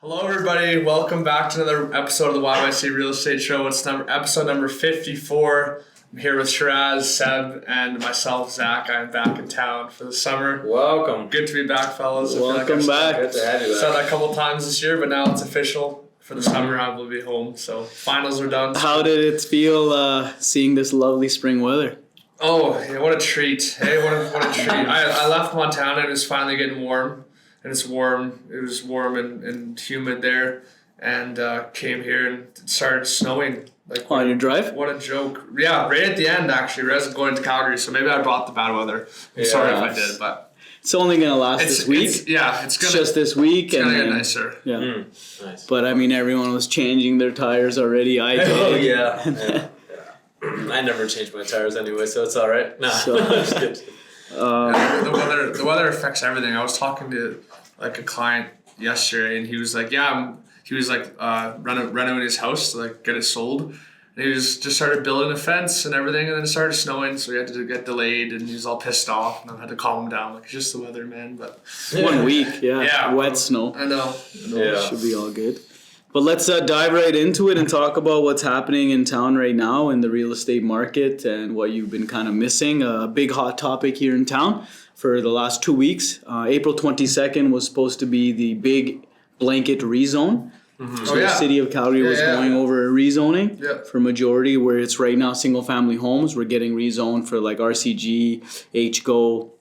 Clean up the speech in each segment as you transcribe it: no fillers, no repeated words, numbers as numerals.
Hello, everybody. Welcome back to another episode of the YYC Real Estate Show. It's episode number 54. I'm here with Shiraz, Seb, and myself, Zach. I'm back in town for the summer. Welcome. Good to be back, fellas. Welcome back. Good to have you back. Said that a couple times this year, but now it's official. For the summer, I will be home. So finals are done. How did it feel seeing this lovely spring weather? Oh, yeah, what a treat. Hey, what a treat. I left Montana and it's finally getting warm. And it's warm. It was warm and humid there. And came here and it started snowing. Like On your drive? What a joke. Yeah, right at the end, actually. I was going to Calgary, so maybe I brought the bad weather. I'm sorry if I did, but... It's only going to last this week. It's gonna, just this week. It's going to get nicer. Yeah. Nice. But, I mean, everyone was changing their tires already. I did. Oh, yeah. I never change my tires anyway, so it's all right. No, just kidding. The weather affects everything. I was talking to like a client yesterday, and he was like, renovating his house to like get it sold. And he just started building a fence and everything, and then it started snowing, so he had to get delayed, and he was all pissed off, and I had to calm him down. Like, it's just the weather, man. But 1 week, yeah. Wet snow. I know. Yeah. Should be all good. But let's dive right into it and talk about what's happening in town right now in the real estate market and what you've been kind of missing. A big hot topic here in town for the last 2 weeks. April 22nd was supposed to be the big blanket rezone. Mm-hmm. So the city of Calgary was going over rezoning for majority, where it's right now single family homes. We're getting rezoned for like RCG, HGO,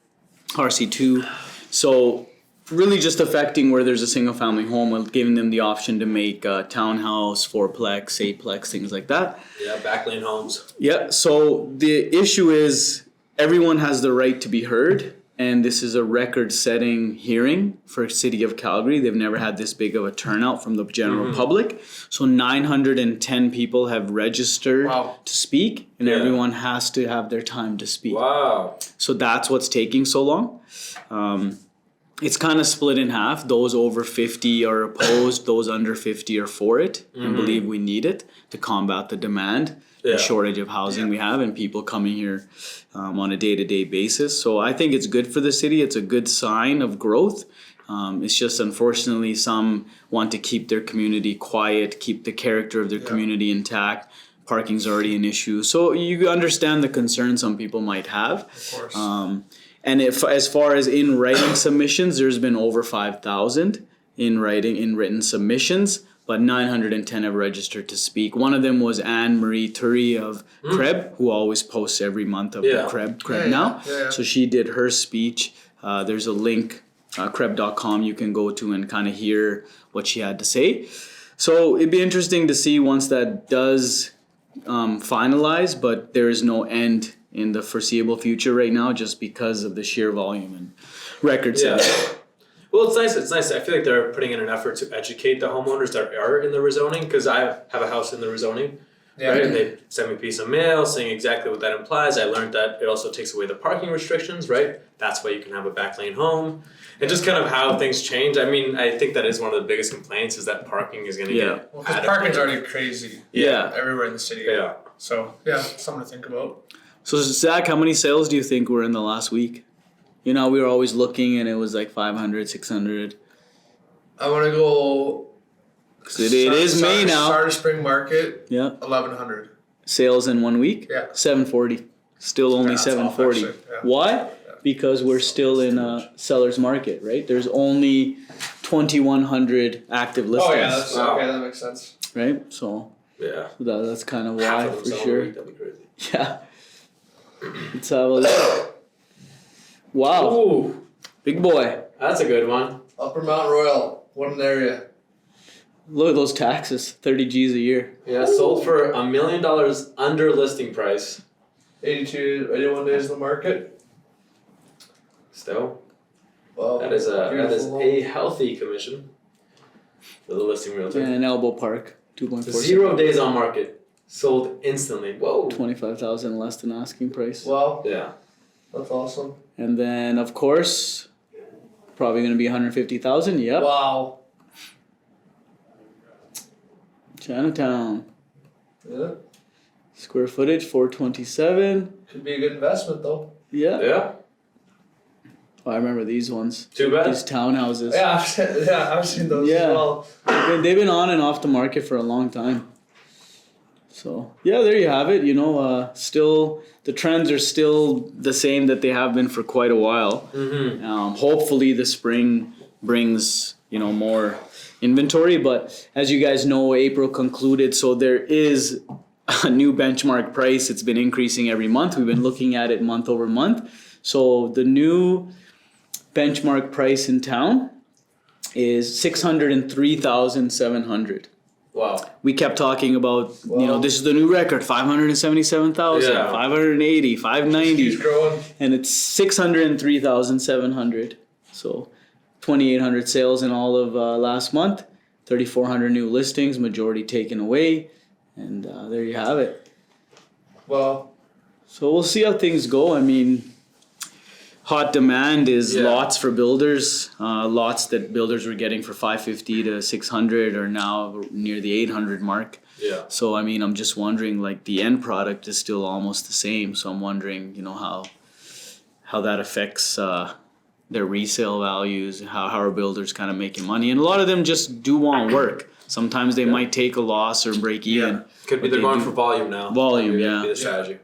RC2. So really just affecting where there's a single family home, giving them the option to make a townhouse, fourplex, eightplex, things like that. Yeah, backlane homes. Yeah, so the issue is everyone has the right to be heard, and this is a record-setting hearing for City of Calgary. They've never had this big of a turnout from the general public. So 910 people have registered to speak, and everyone has to have their time to speak. Wow. So that's what's taking so long. It's kind of split in half. Those over 50 are opposed. Those under 50 are for it and believe we need it to combat the demand, the shortage of housing we have, and people coming here on a day-to-day basis. So I think it's good for the city. It's a good sign of growth. It's just unfortunately some want to keep their community quiet, keep the character of their community intact. Parking's already an issue. So you understand the concern some people might have. Of course. And as far as in writing submissions, there's been over 5,000 in written submissions, but 910 have registered to speak. One of them was Anne Marie Turi of Kreb, who always posts every month of the Kreb now. Yeah. So she did her speech. There's a link, kreb.com, you can go to and kind of hear what she had to say. So it'd be interesting to see once that does finalize, but there is no end in the foreseeable future right now just because of the sheer volume and record setting. Well, it's nice. I feel like they're putting in an effort to educate the homeowners that are in the rezoning, because I have a house in the rezoning, right? And they send me a piece of mail saying exactly what that implies. I learned that it also takes away the parking restrictions, right? That's why you can have a backlane home. And just kind of how things change. I mean, I think that is one of the biggest complaints, is that parking is going to get Well, because parking's already crazy everywhere in the city. Yeah. So, something to think about. So, Zach, how many sales do you think were in the last week? You know, we were always looking and it was like 500, 600. I want to go... It is May now. Start of spring market, 1,100. Sales in 1 week? 740. Still only 740. Actually, Why? Because we're still in a seller's market, right? There's only 2,100 active listings. Okay, that makes sense. Right? So that's kind of why, for sure. That'd be crazy. Yeah. Let's have a look. Wow. Ooh. Big boy. That's a good one. Upper Mount Royal, what an area. Look at those taxes, 30 G's a year. Yeah, sold for $1 million under listing price. 81 days in the market. Still. Well, that is a healthy commission for the listing realtor. And Elbow Park, 2.4. 0 days on market. Sold instantly. Whoa. 25,000 less than asking price. Wow. Yeah. That's awesome. And then, of course, probably going to be 150,000. Yep. Wow. Chinatown. Yeah. Square footage, 427. Could be a good investment, though. Yeah. Yeah. Oh, I remember these ones. Too bad. These townhouses. Yeah, I've seen those Yeah. as well. They've been on and off the market for a long time. So yeah, there you have it. You know, still the trends are still the same that they have been for quite a while. Hopefully, the spring brings more inventory. But as you guys know, April concluded, so there is a new benchmark price. It's been increasing every month. We've been looking at it month over month. So the new benchmark price in town is 603,700. Wow. We kept talking about, this is the new record, 577,000, 580, 590. Keeps growing. And it's 603,700. So 2,800 sales in all of last month, 3,400 new listings, majority taken away. And there you have it. Well, so we'll see how things go. I mean, hot demand is lots for builders. Lots that builders were getting for 550 to 600 are now near the 800 mark. Yeah. So I mean, I'm just wondering, like, the end product is still almost the same. So I'm wondering, how that affects their resale values. How are builders kind of making money? And a lot of them just do want work. Sometimes they might take a loss or break even. Could be they're going for volume now. Volume, That'd be the strategy.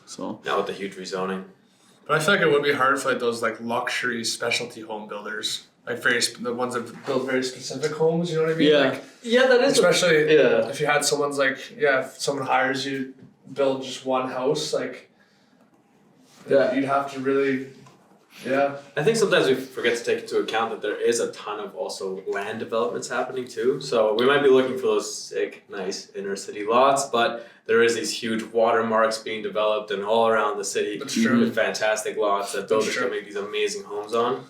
So Now with the huge rezoning. but I feel like it would be hard for like those like luxury specialty home builders, like the ones that build very specific homes. You know what I mean? Yeah. Like, Yeah, that is. especially if you had someone's like, if someone hires you build just one house, like, you'd have to really, I think sometimes we forget to take into account that there is a ton of also land developments happening too. So we might be looking for those sick, nice inner city lots, but there is these huge watermarks being developed and all around the city. That's true. With fantastic lots that builders can make these amazing homes on.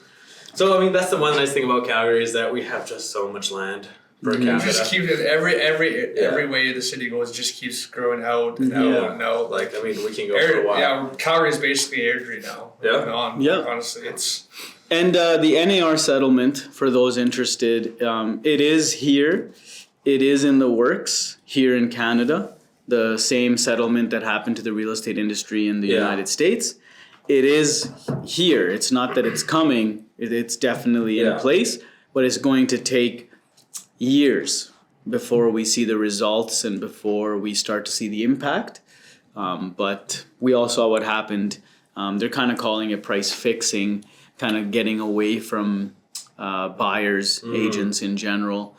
So I mean, that's the one nice thing about Calgary is that we have just so much land per capita. just keep it every way the city goes, just keeps growing out and out and out. Like, I mean, we can go for a while. Yeah, Calgary is basically Airdrie now. Yeah. Yeah. Honestly, it's. And the NAR settlement, for those interested, it is here. It is in the works here in Canada. The same settlement that happened to the real estate industry in the United States. It is here. It's not that it's coming. It's definitely in place, but it's going to take years before we see the results and before we start to see the impact. But we all saw what happened. They're kind of calling it price fixing, kind of getting away from buyers, agents in general.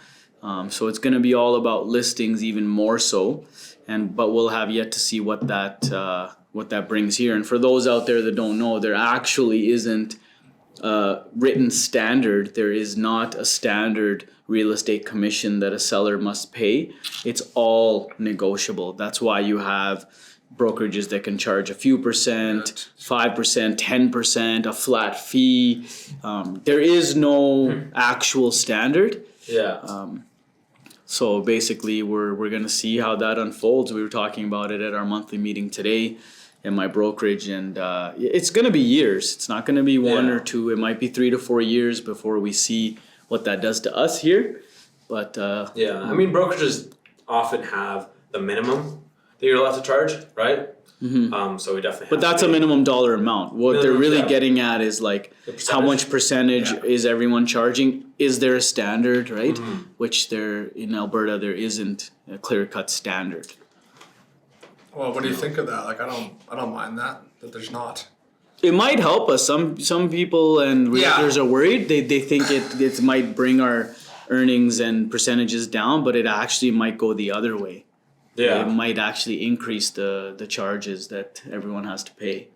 So it's going to be all about listings even more so. But we'll have yet to see what that brings here. And for those out there that don't know, there actually isn't written standard. There is not a standard real estate commission that a seller must pay. It's all negotiable. That's why you have brokerages that can charge a few percent, 5%, 10%, a flat fee. There is no actual standard. So basically, we're gonna see how that unfolds. We were talking about it at our monthly meeting today in my brokerage, and it's gonna be years. It's not gonna be one or two. It might be 3 to 4 years before we see what that does to us here. But I mean, brokerages often have the minimum that you're allowed to charge, right? So we definitely. But that's a minimum dollar amount. What they're really getting at is like how much percentage is everyone charging? Is there a standard, right? Which in Alberta there isn't a clear-cut standard. Well, what do you think of that? Like, I don't mind that there's not. It might help us. Some people and realtors are worried. They think it might bring our earnings and percentages down, but it actually might go the other way. It might actually increase the charges that everyone has to pay.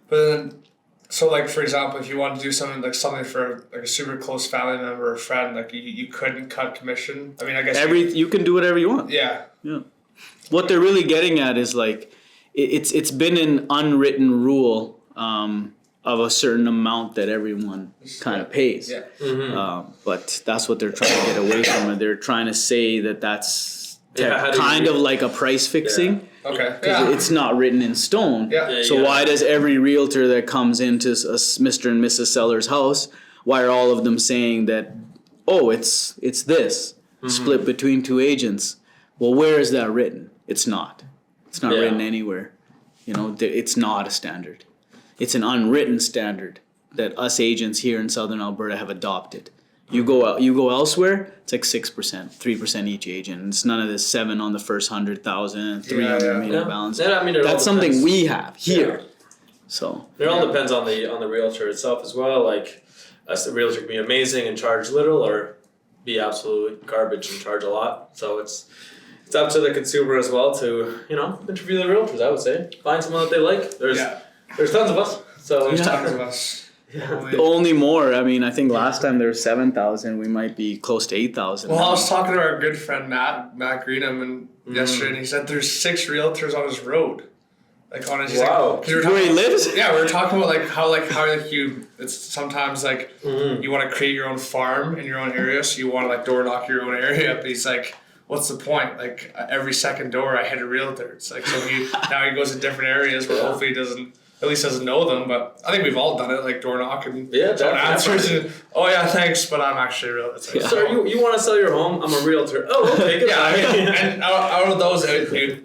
But then, so like, for example, if you want to do something for like a super close family member or friend, like you couldn't cut commission. I mean, I guess you can do whatever you want. Yeah. What they're really getting at is like it's been an unwritten rule of a certain amount that everyone kind of pays. But that's what they're trying to get away from. And they're trying to say that's kind of like a price fixing. Okay. Because it's not written in stone. So why does every realtor that comes into a Mr. and Mrs. Seller's house, why are all of them saying that, it's this, split between two agents? Well, where is that written? It's not. It's not written anywhere. It's not a standard. it's an unwritten standard that us agents here in Southern Alberta have adopted. You go elsewhere, it's like 6%, 3% each agent. It's none of this 7 on the first 100,000, 300 meter balance. Yeah, I mean, that's something we have here. Yeah. So it all depends on the realtor itself as well. Like, a realtor can be amazing and charge little, or be absolute garbage and charge a lot. So it's up to the consumer as well to interview the realtors. I would say find someone that they like. There's tons of us. So there's tons of us. Yeah. Only more. I mean, I think last time there was 7,000. We might be close to 8,000. Well, I was talking to our good friend Matt Greenham yesterday, and he said there's 6 realtors on his road. Like on his wow. Where he lives? Yeah, we were talking about how you. It's sometimes like you want to create your own farm in your own area, so you want to like door knock your own area. But he's like, what's the point? Like every second door, I hit a realtor. It's like so now he goes to different areas where hopefully he doesn't know them, but I think we've all done it, like door knock and someone answers and, oh yeah, thanks, but I'm actually a realtor. Like, Sir, you want to sell your home? I'm a realtor. Oh, okay, goodbye. And out of those,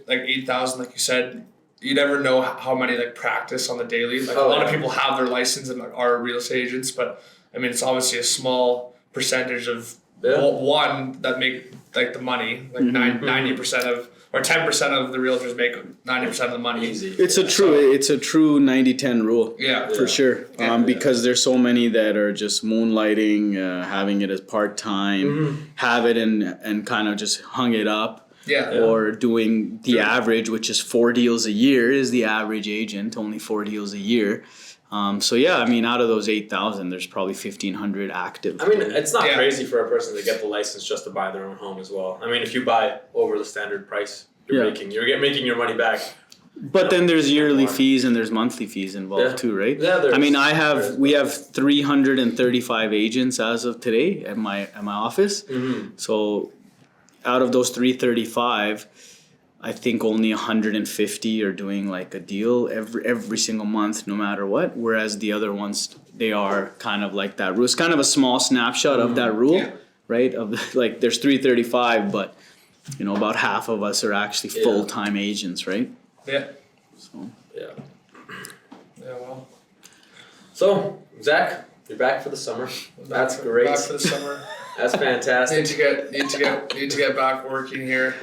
like 8,000, like you said, you never know how many like practice on the daily. Like a lot of people have their license and are real estate agents, but I mean, it's obviously a small percentage of one that make like the money, like 90% of, or 10% of the realtors make 90% of the money. Easy. It's a true 90-10 rule. Yeah. For sure. Because there's so many that are just moonlighting, having it as part-time, have it and kind of just hung it up. Or doing the average, which is 4 deals a year, is the average agent, only 4 deals a year. So yeah, I mean, out of those 8,000, there's probably 1,500 active. I mean, it's not crazy for a person to get the license just to buy their own home as well. I mean, if you buy over the standard price, you're making your money back. But then there's yearly fees and there's monthly fees involved too, right? Yeah, I mean, we have 335 agents as of today at my office. So out of those 335, I think only 150 are doing like a deal every single month, no matter what. Whereas the other ones, they are kind of like that rule. It's kind of a small snapshot of that rule, right? Of like there's 335, but about half of us are actually full-time agents, right? Yeah. So. Yeah. Yeah. Well. So Zach, you're back for the summer. That's great. Back for the summer. That's fantastic. Need to get back working here.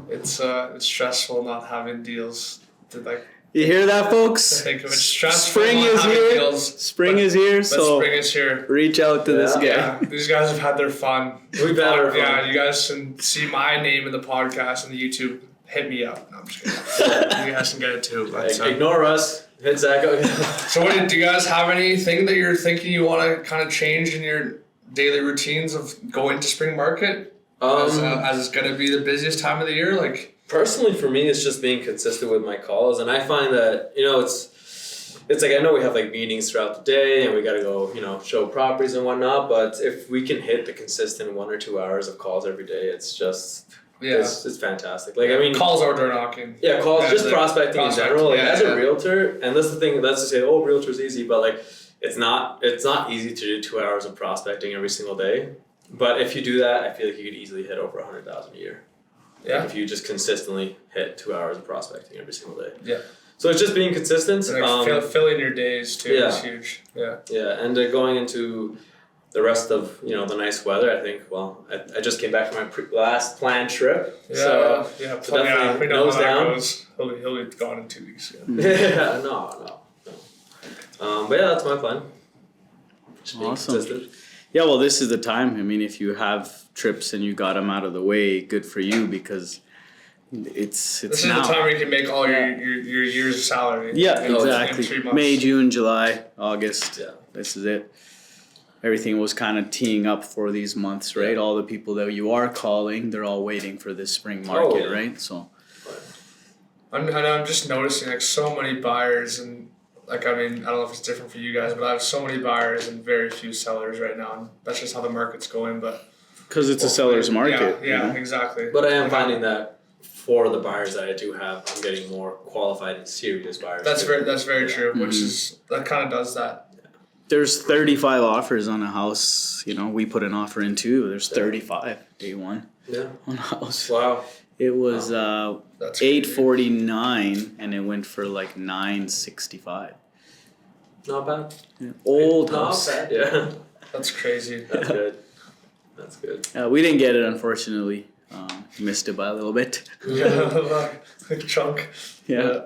It's stressful not having deals to like. You hear that, folks? Think of it. Stressful. Spring is here. Deals, spring is here. So spring is here. Reach out to this guy. Yeah, these guys have had their fun. We've had our fun. Yeah, you guys can see my name in the podcast and the YouTube. Hit me up. No, I'm just kidding. You guys can get it too. But, ignore us. Hit Zach. So, do you guys have anything that you're thinking you want to kind of change in your daily routines of going to spring market? As it's going to be the busiest time of the year, like. Personally, for me, it's just being consistent with my calls, and I find that it's like I know we have like meetings throughout the day, and we got to go show properties and whatnot. But if we can hit the consistent 1 or 2 hours of calls every day, it's just it's fantastic. Like I mean, calls or door knocking. Yeah, calls, just prospecting in general. Like as a realtor, and that's the thing. That's to say, realtor's easy, but like it's not easy to do 2 hours of prospecting every single day. But if you do that, I feel like you could easily hit over 100,000 a year. Yeah. If you just consistently hit 2 hours of prospecting every single day. Yeah. So it's just being consistent. And filling your days too is huge. Yeah. Yeah, and going into the rest of the nice weather, I think. Well, I just came back from my last planned trip. Yeah. So definitely we know nose how that down. goes. He'll be gone in 2 weeks. Yeah. No. But yeah, that's my plan. Just being consistent. Yeah, well, this is the time. I mean, if you have trips and you got them out of the way, good for you because it's this now. Is the time where you can make all your year's salary. Yeah, exactly. In 3 months. May, June, July, August. Yeah. This is it. Everything was kind of teeing up for these months, right? Yeah. All the people that you are calling, they're all waiting for this spring market, right? So. I'm just noticing like so many buyers and. Like, I mean, I don't know if it's different for you guys, but I have so many buyers and very few sellers right now. And that's just how the market's going, but... Because it's a seller's market. Yeah, exactly. But I am finding that for the buyers that I do have, I'm getting more qualified and serious buyers. That's very true, which is... That kind of does that. Yeah. There's 35 offers on a house. We put an offer in too. There's 35 day one on a house. Wow. It was $849 and it went for like $965. Not bad. Yeah. Old Not house. bad. Yeah. That's crazy. That's good. That's good. We didn't get it, unfortunately. Missed it by a little bit. Yeah, like chunk. Yeah.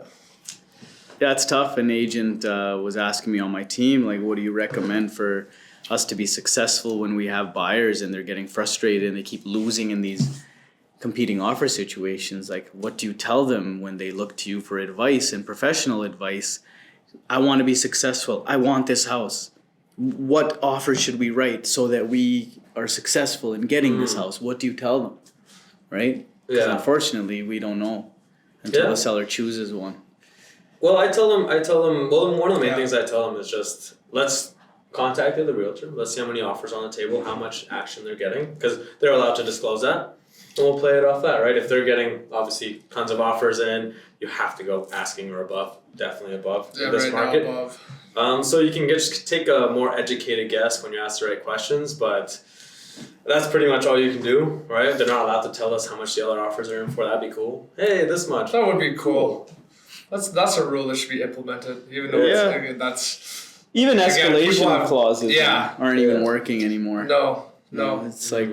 Yeah, it's tough. An agent was asking me on my team, like, what do you recommend for us to be successful when we have buyers and they're getting frustrated and they keep losing in these competing offer situations? Like, what do you tell them when they look to you for advice and professional advice? I want to be successful. I want this house. What offer should we write so that we are successful in getting this house? What do you tell them? Right? Because unfortunately, we don't know until the seller chooses one. Well, I tell them, well, one of the main things I tell them is just, let's contact the realtor. Let's see how many offers on the table, how much action they're getting, because they're allowed to disclose that. And we'll play it off that, right? If they're getting, obviously, tons of offers in, you have to go asking or above, definitely above in this market. Above. So you can just take a more educated guess when you ask the right questions, but that's pretty much all you can do, right? They're not allowed to tell us how much the other offers are in for. That'd be cool. Hey, this much. That would be cool. That's a rule that should be implemented, even though that's even escalation clauses aren't even Yeah. working anymore. No. It's like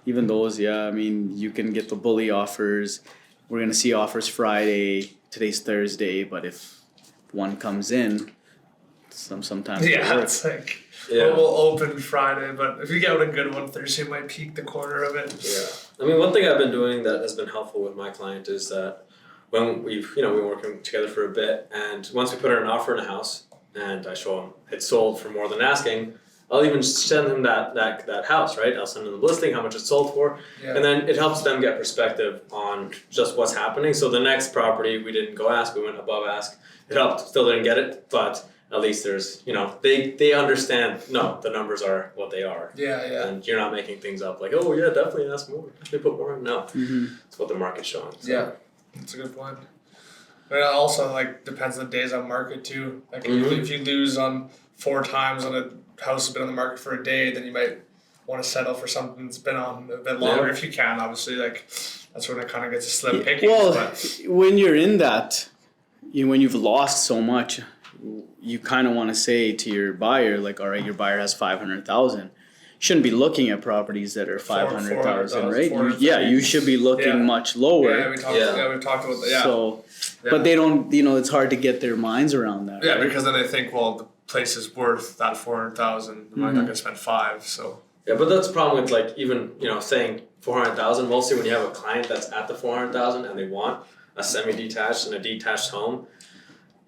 even those, I mean, you can get the bully offers. We're gonna see offers Friday. Today's Thursday, but if one comes in, sometimes it works. It's like we'll open Friday, but if you get a good one, Thursday might peak the corner of it. Yeah, I mean, one thing I've been doing that has been helpful with my client is that when we've been working together for a bit, and once we put in an offer in a house, and I show him it's sold for more than asking, I'll even send him that house, right? I'll send him the listing, how much it's sold for, and then it helps them get perspective on just what's happening. So the next property, we didn't go ask, we went above ask. It helped, still didn't get it, but at least there's, they understand, no, the numbers are what they are. Yeah. And you're not making things up like, oh yeah, definitely ask more, definitely put more in. No, it's what the market's showing. So. Yeah, that's a good point. But it also depends on the days on market too. Like if you lose on 4 times on a house has been on the market for a day, then you might want to settle for something that's been on a bit longer if you can. Obviously, that's when it kind of gets a slim pickings. Well, when you're in that, when you've lost so much, you kind of want to say to your buyer, like, all right, your buyer has 500,000. Shouldn't be looking at properties that are 500,000, right? You should be looking much lower. Yeah, we've talked about that. Yeah. So, but they don't. It's hard to get their minds around that. Yeah, right? because then they think, well, the place is worth that 400,000. I'm not gonna spend 5. So. Yeah, but that's the problem with even saying 400,000. Mostly when you have a client that's at the 400,000 and they want a semi-detached and a detached home,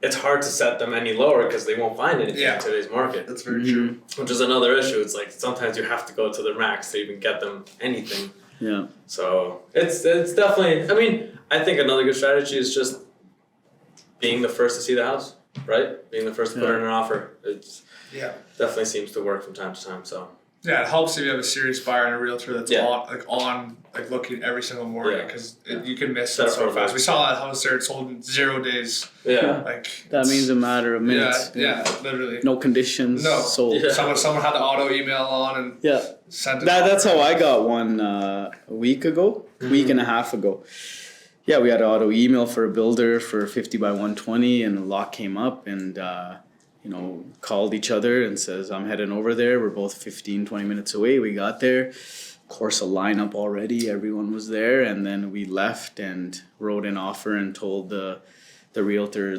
it's hard to set them any lower because they won't find anything in today's market. That's very true. Which is another issue. It's like sometimes you have to go to the max to even get them anything. Yeah. So it's definitely. I mean, I think another good strategy is just being the first to see the house, right? Being the first to put in an offer. It's definitely seems to work from time to time. So. Yeah, it helps if you have a serious buyer and a realtor that's on looking every single morning because you can miss it so fast. We saw that house there; it sold in 0 days. Yeah, that means a matter of minutes. Yeah, literally. No conditions. No, sold. Yeah. Someone had the auto email on and sent it. That's how I got one a week and a half ago. Yeah, we had an auto email for a builder for 50 by 120, and a lot came up and. Called each other and says, I'm heading over there. We're both 15, 20 minutes away. We got there. Of course, a lineup already. Everyone was there. And then we left and wrote an offer and told the realtor,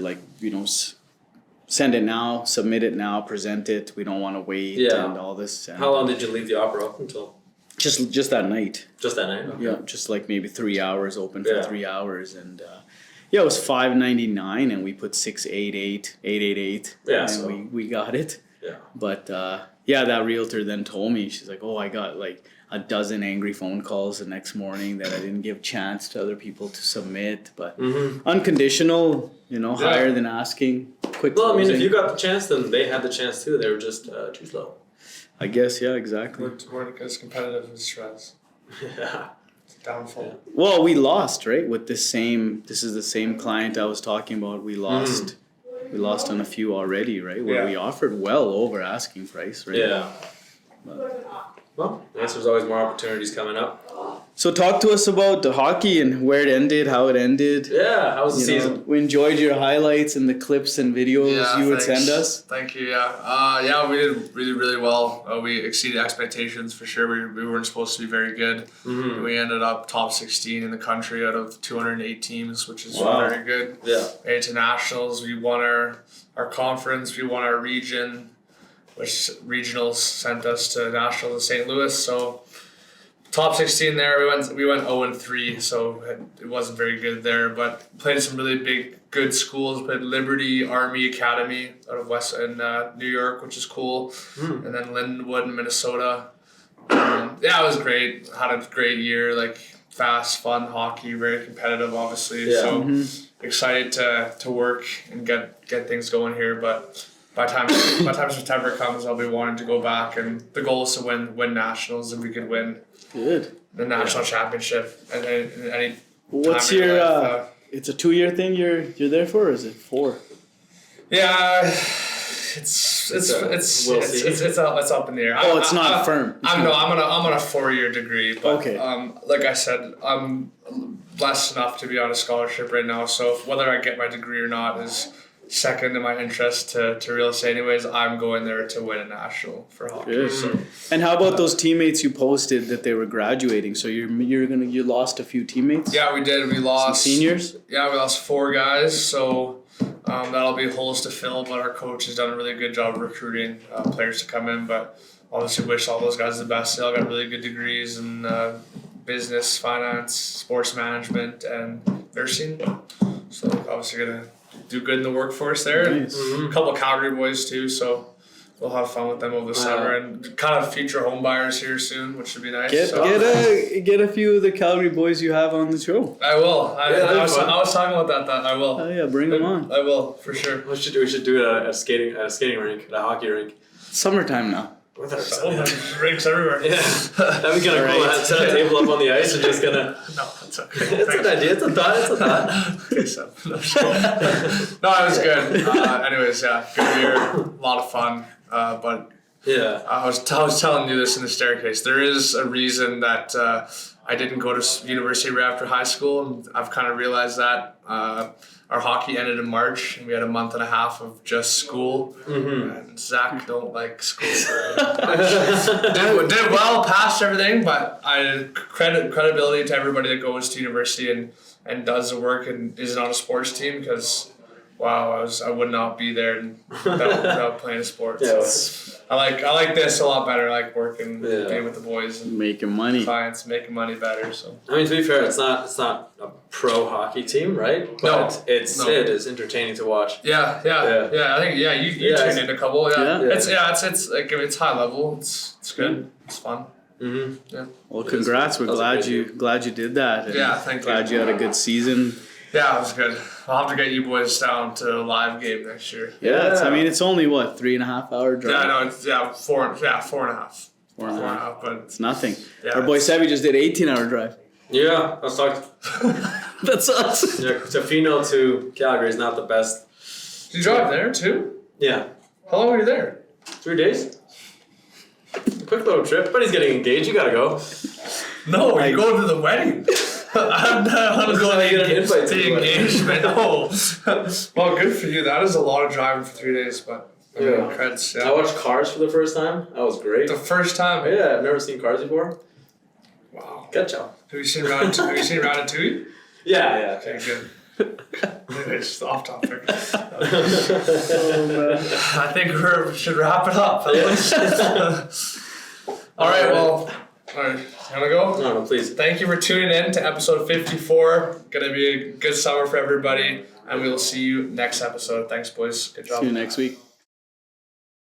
send it now, submit it now, present it. We don't want to wait and all this. And how long did you leave the offer open until? Just that night. Just that night? Okay. Yeah, just maybe 3 hours, open for 3 hours. And it was $599 and we put 888. Yeah, and so we got it. Yeah. But that realtor then told me, she's like, I got a dozen angry phone calls the next morning that I didn't give chance to other people to submit. But unconditional, higher than asking, quick closing. Well, I mean, if you got the chance, then they had the chance too. They were just too slow. I guess, yeah, exactly. Weren't as competitive as Shreds. Yeah. Downfall. Yeah. Well, we lost, right? With this is the same client I was talking about. We lost on a few already, right? Where we offered well over asking price, right? Yeah. Well, I guess there's always more opportunities coming up. So talk to us about the hockey and where it ended, how it ended. Yeah, how was the season? We enjoyed your highlights and the clips and videos you would thanks. send us. Thank you. Yeah, we did really, really well. We exceeded expectations for sure. We weren't supposed to be very good. Mm-hmm. We ended up top 16 in the country out of 208 teams, which is very good. Yeah. Made it to nationals. We won our conference. We won our region, which regionals sent us to nationals in St. Louis. So top 16 there. We went 0-3, so it wasn't very good there. But played some really good schools. Played Liberty Army Academy out of New York, which is cool. And then Lindenwood in Minnesota. It was great. Had a great year. Like fast, fun hockey, very competitive, obviously. Yeah. So excited to work and get things going here. But by the time September comes, I'll be wanting to go back, and the goal is to win nationals, if we could win the national championship. And then any. What's your? It's a 2-year thing. You're there for, or is it 4? Yeah, it's up in the air. It's not firm. I'm on a 4-year degree, but okay. Like I said, I'm blessed enough to be on a scholarship right now. So whether I get my degree or not is second in my interest to real estate. Anyways, I'm going there to win a national for hockey. Good. So. And how about those teammates you posted that they were graduating? So you lost a few teammates? Yeah, we did. We lost some seniors. Yeah, we lost 4 guys. So that'll be holes to fill. But our coach has done a really good job of recruiting players to come in. But obviously, wish all those guys the best. They all got really good degrees in business, finance, sports management, and nursing. So obviously gonna do good in the workforce there. Nice. A couple of Calgary boys too, so we'll have fun with them over the summer, and kind of future home buyers here soon, which should be nice. Get a few of the Calgary boys you have on the show. I will. I was talking about that. I will. Oh yeah, bring them on. I will for sure. We should do it at a skating rink, at a hockey rink. Summertime now. Rinks everywhere. Yeah, that'd be kind of cool. Set a table up on the ice and just gonna. No, that's okay. It's an idea. It's a thought. Okay, so no, it was good. Anyways, yeah, good year, a lot of fun. But yeah, I was telling you this in the staircase. There is a reason that I didn't go to university right after high school, and I've kind of realized that. Our hockey ended in March, and we had a month and a half of just school. And Zach don't like school very much. did well, passed everything, but I credibility to everybody that goes to university and does the work and isn't on a sports team, because I would not be there without playing a sport. Yeah, so I like this a lot better. I like working, being with the boys and making money. Clients, making money better. So I mean, to be fair, it's not a pro hockey team, right? But it is entertaining to watch. Yeah. I think you tuned in a couple. Yeah. It's like it's high level. It's good. It's fun. Mm-hmm. Yeah. Well, congrats. We're glad you did that. And thank you. Glad you had a good season. Yeah, it was good. I'll have to get you boys down to a live game next year. Yeah. It's only 3.5 hour drive. Yeah, no, it's 4.5. 4.5. But it's nothing. Yeah, our boy Sevi just did 18-hour drive. Yeah, I was talking. That sucks. Yeah, Tofino to Calgary is not the best. Did you drive there too? Yeah. How long were you there? 3 days. Quick little trip, but he's getting engaged. You gotta go. No, you're going to the wedding. I'm going to get an invite to the engagement. Oh, well, good for you. That is a lot of driving for 3 days, but creds. Yeah. I watched Cars for the first time. That was great. The first time? Yeah, I've never seen Cars before. Wow. Good job. Have you seen Ratatouille? Yeah. Okay, good. Anyways, off topic. I think we should wrap it up. All right, well. All right, you wanna go? No, please. Thank you for tuning in to episode 54. Gonna be a good summer for everybody, and we will see you next episode. Thanks, boys. Good job. See you next week.